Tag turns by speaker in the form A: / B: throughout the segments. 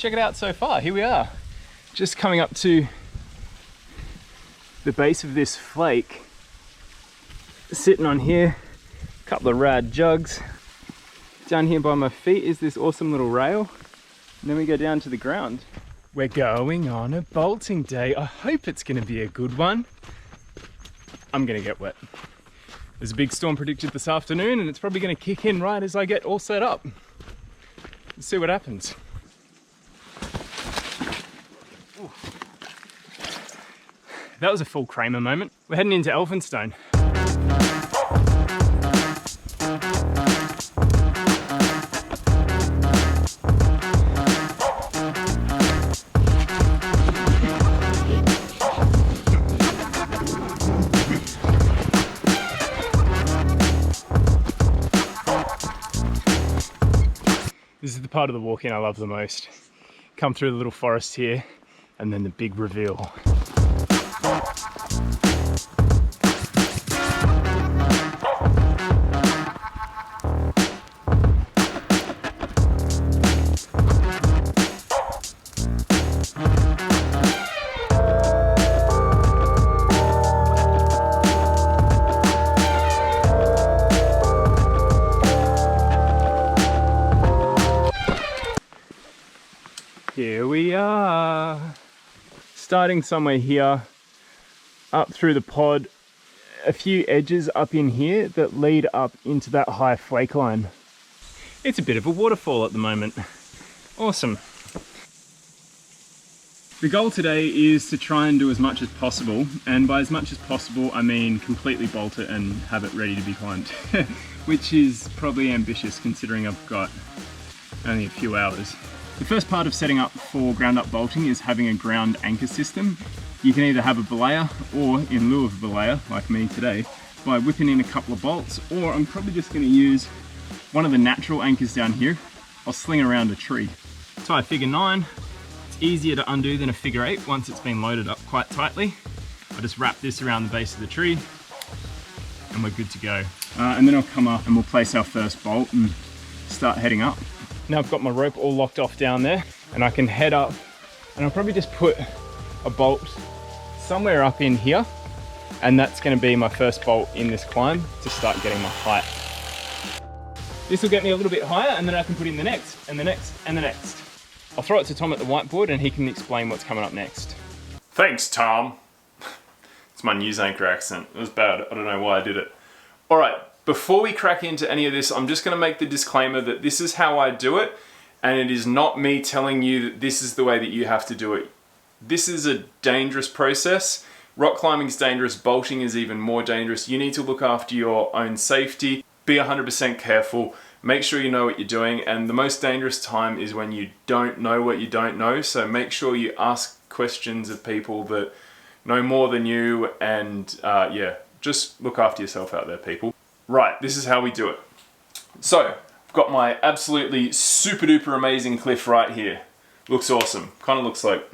A: check it out so far. Here we are, just coming up to the base of this flake, sitting on here, a couple of rad jugs. Down here by my feet is this awesome little rail, and then we go down to the ground. We're going on a bolting day. I hope it's going to be a good one. I'm going to get wet. There's a big storm predicted this afternoon, and it's probably going to kick in right as I get all set up. Let's see what happens. Ooh. That was a full Kramer moment. We're heading into Elphinstone. This is the part of the walk-in I love the most. Come through the little forest here, and then the big reveal. Here we are, starting somewhere here, up through the pod, a few edges up in here that lead up into that high flake line. It's a bit of a waterfall at the moment. Awesome. The goal today is to try and do as much as possible, and by as much as possible I mean completely bolt it and have it ready to be climbed, which is probably ambitious considering I've got only a few hours. The first part of setting up for ground up bolting is having a ground anchor system. You can either have a belayer, or in lieu of a belayer, like me today, by whipping in a couple of bolts, or I'm probably just going to use one of the natural anchors down here. I'll sling around a tree. Tie a figure 9. It's easier to undo than a figure 8 once it's been loaded up quite tightly. I just wrap this around the base of the tree and we're good to go. And then I'll come up and we'll place our first bolt and start heading up. Now I've got my rope all locked off down there, and I can head up, and I'll probably just put a bolt somewhere up in here, and that's going to be my first bolt in this climb to start getting my height. This will get me a little bit higher, and then I can put in the next, and the next, and the next. I'll throw it to Tom at the whiteboard and he can explain what's coming up next.
B: Thanks, Tom. It's my news anchor accent. It was bad. I don't know why I did it. All right. Before we crack into any of this, I'm just going to make the disclaimer that this is how I do it, and it is not me telling you that this is the way that you have to do it. This is a dangerous process. Rock climbing is dangerous, bolting is even more dangerous. You need to look after your own safety, be 100% careful, make sure you know what you're doing, and the most dangerous time is when you don't know what you don't know, so make sure you ask questions of people that know more than you, and yeah, just look after yourself out there, people. Right, this is how we do it. So, I've got my absolutely super duper amazing cliff right here. Looks awesome. Kind of looks like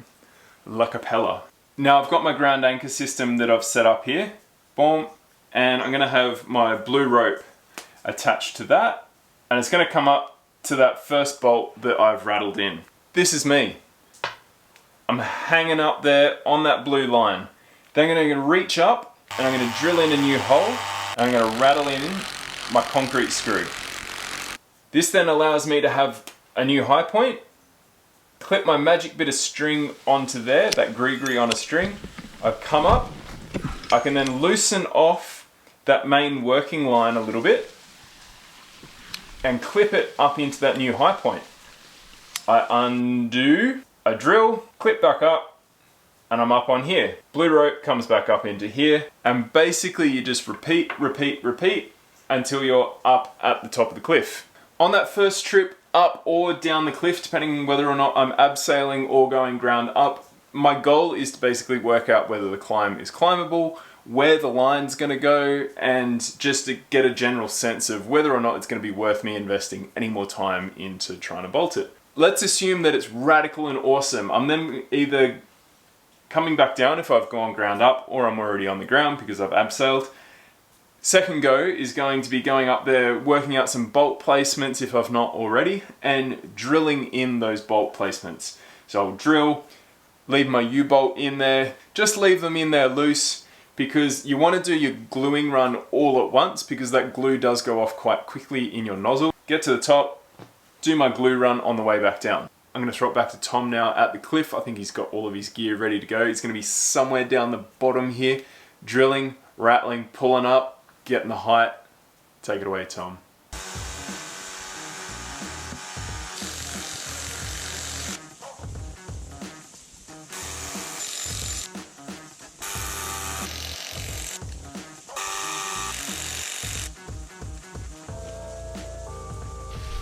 B: La Capella. Now I've got my ground anchor system that I've set up here. Boom. And I'm going to have my blue rope attached to that. And it's going to come up to that first bolt that I've rattled in. This is me. I'm hanging up there on that blue line. Then I'm going to reach up and I'm going to drill in a new hole. I'm going to rattle in my concrete screw. This then allows me to have a new high point, clip my magic bit of string onto there, that gree on a string. I come up, I can then loosen off that main working line a little bit and clip it up into that new high point. I undo, I drill, clip back up, and I'm up on here. Blue rope comes back up into here, and basically you just repeat until you're up at the top of the cliff. On that first trip up or down the cliff, depending on whether or not I'm abseiling or going ground up, my goal is to basically work out whether the climb is climbable, where the line's gonna go, and just to get a general sense of whether or not it's gonna be worth me investing any more time into trying to bolt it. Let's assume that it's radical and awesome. I'm then either coming back down if I've gone ground up, or I'm already on the ground because I've abseiled. Second go is going to be going up there, working out some bolt placements if I've not already, and drilling in those bolt placements. So I'll drill, leave my U-bolt in there, just leave them in there loose, because you want to do your gluing run all at once, because that glue does go off quite quickly in your nozzle. Get to the top, do my glue run on the way back down. I'm going to throw it back to Tom now at the cliff. I think he's got all of his gear ready to go. He's going to be somewhere down the bottom here, drilling, rattling, pulling up, getting the height. Take it away, Tom.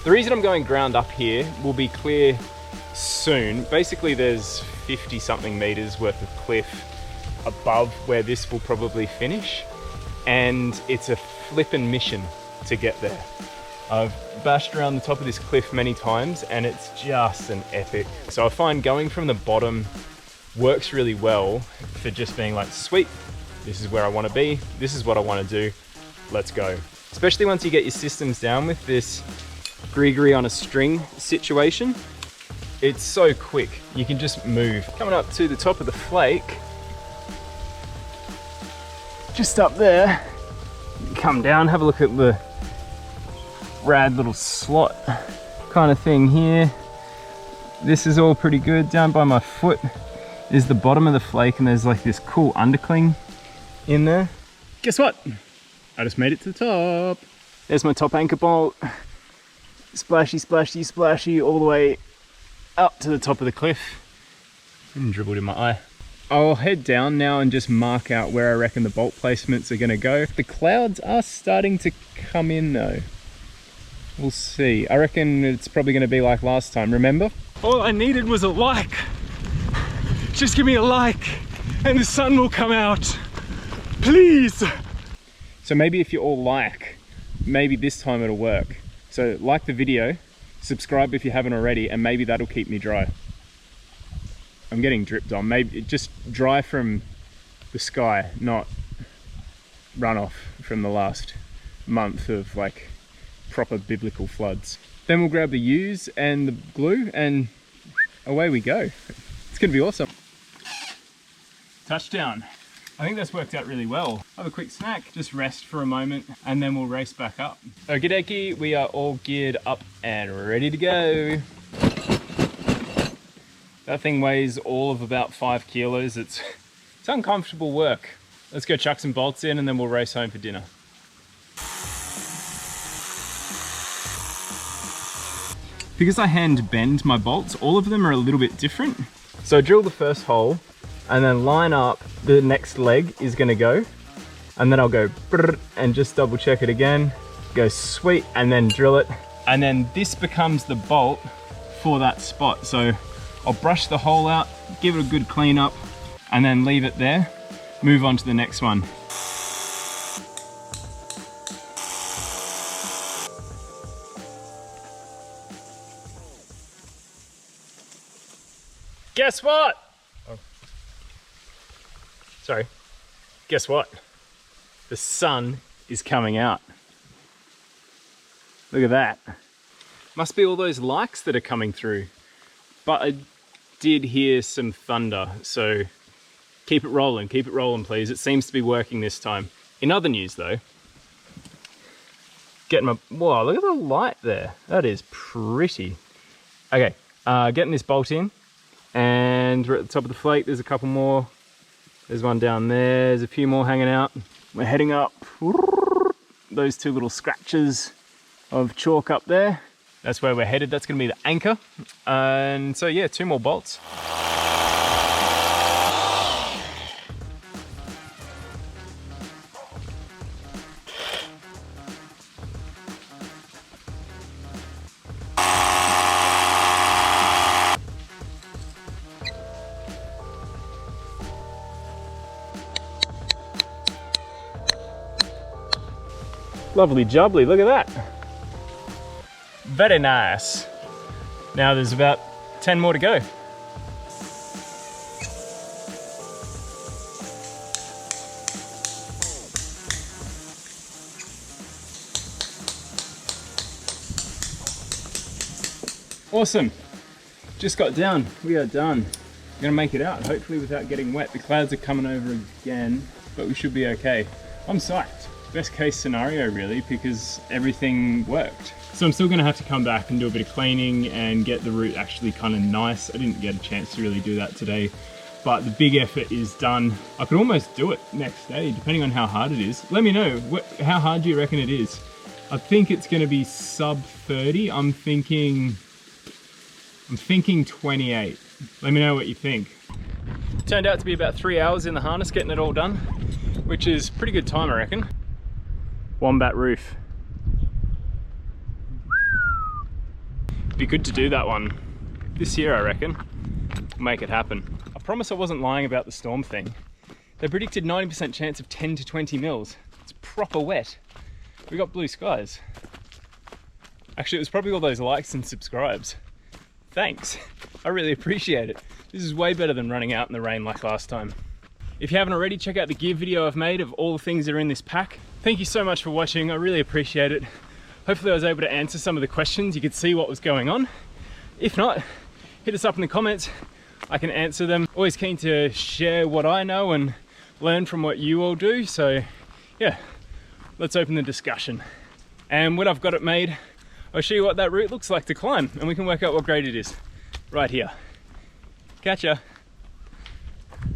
A: The reason I'm going ground up here will be clear soon. Basically, there's 50 something meters worth of cliff above where this will probably finish, and it's a flippin' mission to get there. I've bashed around the top of this cliff many times and it's just an epic. So I find going from the bottom works really well for just being like, sweet, this is where I want to be, this is what I want to do, let's go. Especially once you get your systems down with this Grigori on a string situation, it's so quick, you can just move. Coming up to the top of the flake, just up there, come down, have a look at the rad little slot kind of thing here. This is all pretty good. Down by my foot is the bottom of the flake, and there's like this cool undercling in there. Guess what? I just made it to the top. There's my top anchor bolt. Splashy, splashy, splashy, all the way up to the top of the cliff. And dribbled in my eye. I'll head down now and just mark out where I reckon the bolt placements are gonna go. The clouds are starting to come in though. We'll see. I reckon it's probably gonna be like last time, remember? All I needed was a like. Just give me a like and the sun will come out. Please. So maybe if you all like, maybe this time it'll work. So like the video, subscribe if you haven't already, and maybe that'll keep me dry. I'm getting dripped on. Maybe just dry from the sky, not runoff from the last month of like proper biblical floods. Then we'll grab the U's and the glue and away we go. It's gonna be awesome. Touchdown. I think that's worked out really well. Have a quick snack, just rest for a moment, and then we'll race back up. Okie dokie, we are all geared up and ready to go. That thing weighs all of about 5 kilos. It's uncomfortable work. Let's go chuck some bolts in and then we'll race home for dinner. Because I hand bend my bolts, all of them are a little bit different. So drill the first hole and then line up the next leg is gonna go. And then I'll go and just double check it again. Go sweet and then drill it. And then this becomes the bolt for that spot. So I'll brush the hole out, give it a good clean up, and then leave it there. Move on to the next one. Guess what? Oh. Sorry. Guess what? The sun is coming out. Look at that. Must be all those likes that are coming through. But I did hear some thunder, so keep it rolling please. It seems to be working this time. In other news though, wow, look at the light there. That is pretty. Okay, getting this bolt in, and we're at the top of the flake. There's a couple more. There's one down there, there's a few more hanging out. We're heading up. Those two little scratches of chalk up there. That's where we're headed. That's gonna be the anchor. And so yeah, 2 more bolts. Lovely jubbly, look at that. Very nice. Now there's about 10 more to go. Awesome. Just got down. We are done. We're gonna make it out, hopefully without getting wet. The clouds are coming over again, but we should be okay. I'm psyched. Best case scenario really, because everything worked. So I'm still gonna have to come back and do a bit of cleaning and get the route actually kind of nice. I didn't get a chance to really do that today, but the big effort is done. I could almost do it next day, depending on how hard it is. Let me know, how hard do you reckon it is? I think it's gonna be sub 30. I'm thinking 28. Let me know what you think. Turned out to be about 3 hours in the harness getting it all done, which is pretty good time, I reckon. Wombat roof. Be good to do that one this year, I reckon. Make it happen. I promise I wasn't lying about the storm thing. They predicted 90% chance of 10 to 20 mils. It's proper wet. We got blue skies. Actually, it was probably all those likes and subscribes. Thanks, I really appreciate it. This is way better than running out in the rain like last time. If you haven't already, check out the gear video I've made of all the things that are in this pack. Thank you so much for watching, I really appreciate it. Hopefully I was able to answer some of the questions, you could see what was going on. If not, hit us up in the comments, I can answer them. Always keen to share what I know and learn from what you all do, so yeah, let's open the discussion. And when I've got it made, I'll show you what that route looks like to climb, and we can work out what grade it is right here. Catch ya.